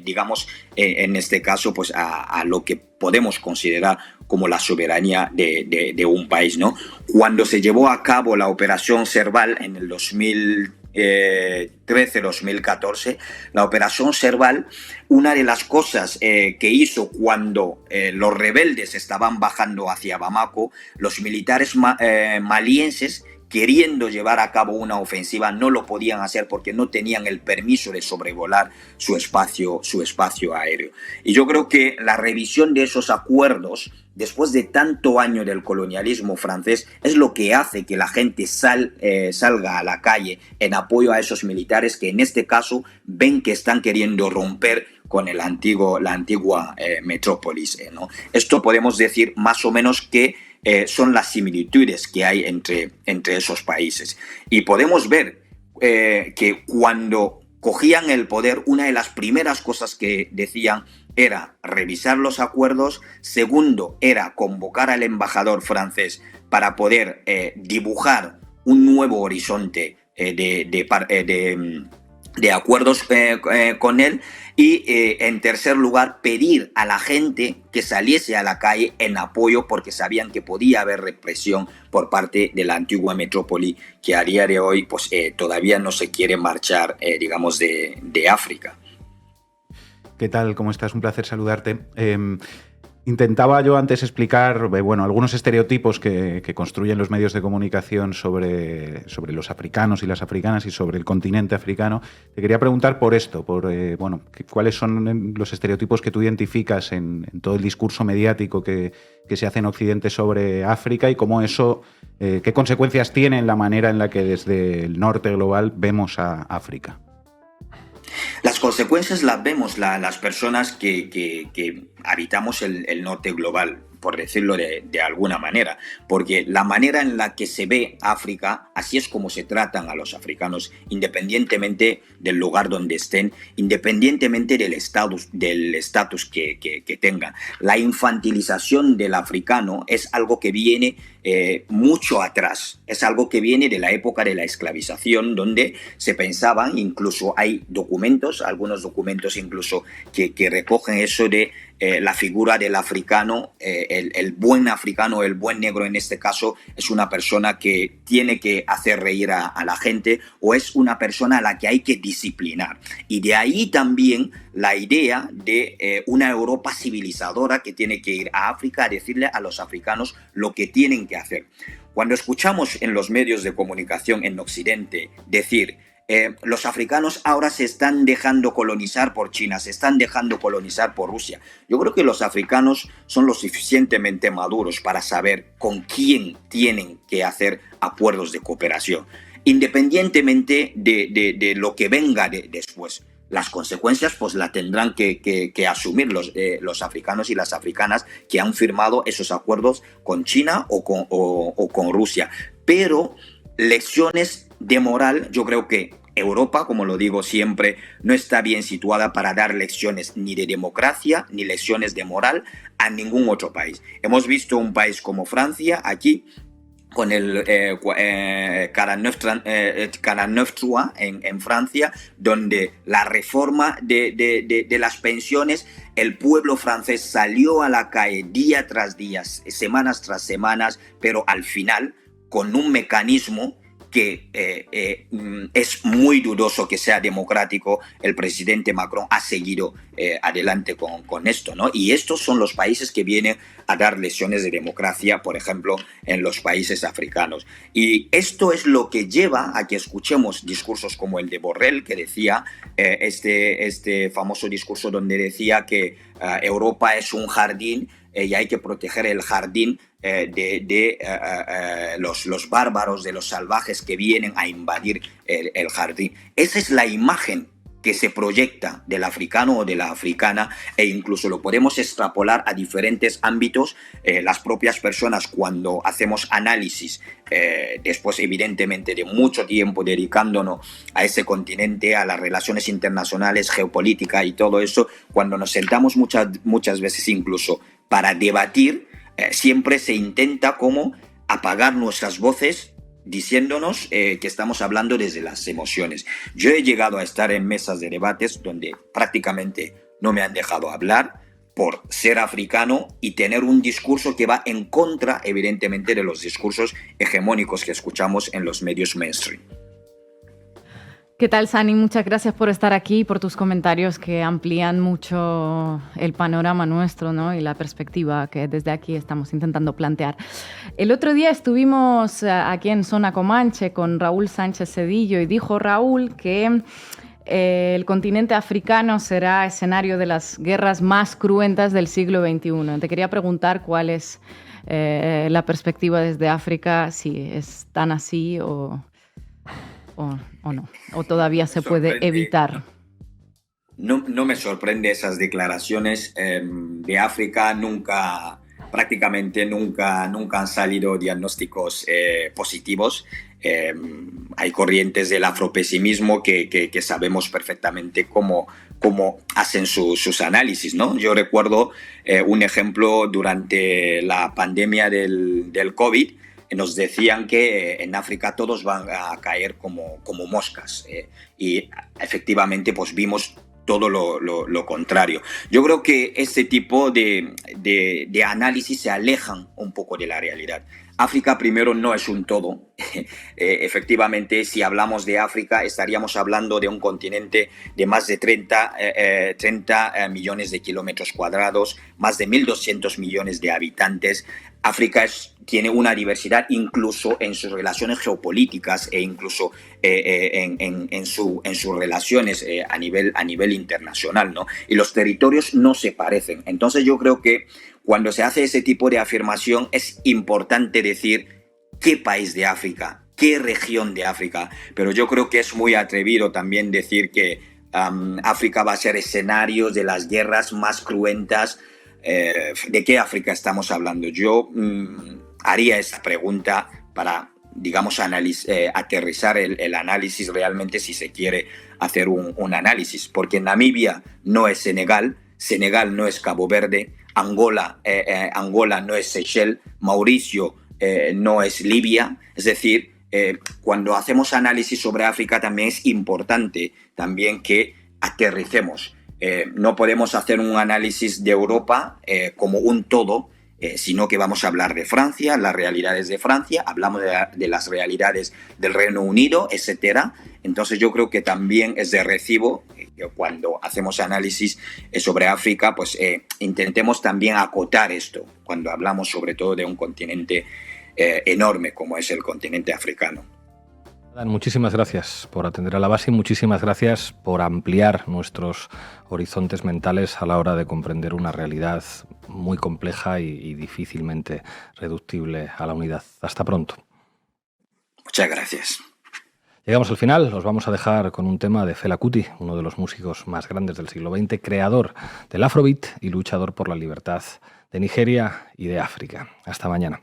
digamos, en este caso, pues a lo que podemos considerar como la soberanía de un país, ¿no? Cuando se llevó a cabo la operación Serval en el 2013-2014, la operación Serval, una de las cosas que hizo cuando los rebeldes estaban bajando hacia Bamako, los militares malienses, queriendo llevar a cabo una ofensiva, no lo podían hacer porque no tenían el permiso de sobrevolar su espacio aéreo. Y yo creo que la revisión de esos acuerdos, después de tanto año del colonialismo francés, es lo que hace que la gente salga a la calle en apoyo a esos militares que en este caso ven que están queriendo romper con la antigua metrópolis, ¿no? Esto podemos decir más o menos que son las similitudes que hay entre esos países. Y podemos ver que cuando cogían el poder, una de las primeras cosas que decían era revisar los acuerdos. Segundo, era convocar al embajador francés para poder dibujar un nuevo horizonte de acuerdos con él. Y en tercer lugar, pedir a la gente que saliese a la calle en apoyo, porque sabían que podía haber represión por parte de la antigua metrópoli, que a día de hoy pues, todavía no se quiere marchar, digamos, de África. ¿Qué tal? ¿Cómo estás? Un placer saludarte. Intentaba yo antes explicar, bueno, algunos estereotipos que construyen los medios de comunicación sobre los africanos y las africanas y sobre el continente africano. Te quería preguntar por esto, bueno, ¿cuáles son los estereotipos que tú identificas en todo el discurso mediático que se hace en Occidente sobre África y cómo eso, qué consecuencias tiene en la manera en la que desde el norte global vemos a África? Las consecuencias las vemos las personas que habitamos el norte global, por decirlo de alguna manera, porque la manera en la que se ve África, así es como se tratan a los africanos, independientemente del lugar donde estén, independientemente del estatus que tengan. La infantilización del africano es algo que viene mucho atrás, es algo que viene de la época de la esclavización, donde se pensaban, incluso hay documentos, algunos documentos incluso que recogen eso de la figura del africano, el buen africano, el buen negro en este caso, es una persona que tiene que hacer reír a la gente o es una persona a la que hay que disciplinar. Y de ahí también la idea de una Europa civilizadora que tiene que ir a África a decirle a los africanos lo que tienen que hacer. Cuando escuchamos en los medios de comunicación en Occidente decir los africanos ahora se están dejando colonizar por China, se están dejando colonizar por Rusia. Yo creo que los africanos son lo suficientemente maduros para saber con quién tienen que hacer acuerdos de cooperación, independientemente de lo que venga después. Las consecuencias pues las tendrán que asumir los africanos y las africanas que han firmado esos acuerdos con China o con Rusia. Pero lecciones de moral, yo creo que Europa, como lo digo siempre, no está bien situada para dar lecciones ni de democracia ni lecciones de moral a ningún otro país. Hemos visto un país como Francia aquí con el 49.3 en Francia, donde la reforma de las pensiones, el pueblo francés salió a la calle día tras día, semanas tras semanas, pero al final con un mecanismo que es muy dudoso que sea democrático, el presidente Macron ha seguido adelante con esto, ¿no? Y estos son los países que vienen a dar lecciones de democracia, por ejemplo, en los países africanos. Y esto es lo que lleva a que escuchemos discursos como el de Borrell, que decía este famoso discurso donde decía que Europa es un jardín y hay que proteger el jardín de los bárbaros, de los salvajes que vienen a invadir el jardín. Esa es la imagen que se proyecta del africano o de la africana, e incluso lo podemos extrapolar a diferentes ámbitos. Las propias personas, cuando hacemos análisis, después evidentemente de mucho tiempo dedicándonos a ese continente, a las relaciones internacionales, geopolítica y todo eso, cuando nos sentamos muchas veces incluso para debatir, siempre se intenta como apagar nuestras voces diciéndonos que estamos hablando desde las emociones. Yo he llegado a estar en mesas de debates donde prácticamente no me han dejado hablar por ser africano y tener un discurso que va en contra, evidentemente, de los discursos hegemónicos que escuchamos en los medios mainstream. ¿Qué tal, Sani? Muchas gracias por estar aquí y por tus comentarios que amplían mucho el panorama nuestro, ¿no? Y la perspectiva que desde aquí estamos intentando plantear. El otro día estuvimos aquí en Zona Comanche con Raúl Sánchez Cedillo y dijo Raúl que el continente africano será escenario de las guerras más cruentas del siglo XXI. Te quería preguntar cuál es la perspectiva desde África, si es tan así o no, o todavía se puede evitar. No me sorprende esas declaraciones. De África prácticamente nunca han salido diagnósticos positivos. Hay corrientes del afropesimismo que sabemos perfectamente cómo hacen sus análisis, ¿no? Yo recuerdo un ejemplo durante la pandemia del COVID. Nos decían que en África todos van a caer como moscas, y efectivamente pues vimos todo lo contrario. Yo creo que este tipo de análisis se alejan un poco de la realidad. África, primero, no es un todo. Efectivamente, si hablamos de África, estaríamos hablando de un continente de más de 30 millones de kilómetros cuadrados, más de 1.200 millones de habitantes. África tiene una diversidad incluso en sus relaciones geopolíticas e incluso en sus relaciones a nivel internacional, ¿no? Y los territorios no se parecen. Entonces yo creo que cuando se hace ese tipo de afirmación es importante decir qué país de África, qué región de África, pero yo creo que es muy atrevido también decir que África va a ser escenario de las guerras más cruentas. ¿De qué África estamos hablando? Yo haría esta pregunta para, digamos, aterrizar el análisis realmente, si se quiere hacer un análisis, porque Namibia no es Senegal, Senegal no es Cabo Verde, Angola no es Seychelles, Mauricio no es Libia. Es decir, cuando hacemos análisis sobre África también es importante también que aterricemos. No podemos hacer un análisis de Europa como un todo, sino que vamos a hablar de Francia, las realidades de Francia, hablamos de las realidades del Reino Unido, etc. Entonces yo creo que también es de recibo que cuando hacemos análisis sobre África, pues intentemos también acotar esto, cuando hablamos sobre todo de un continente enorme como es el continente africano. Muchísimas gracias por atender a la base y muchísimas gracias por ampliar nuestros horizontes mentales a la hora de comprender una realidad muy compleja y difícilmente reductible a la unidad. Hasta pronto. Muchas gracias. Llegamos al final, os vamos a dejar con un tema de Fela Kuti, uno de los músicos más grandes del siglo XX, creador del Afrobeat y luchador por la libertad de Nigeria y de África. Hasta mañana.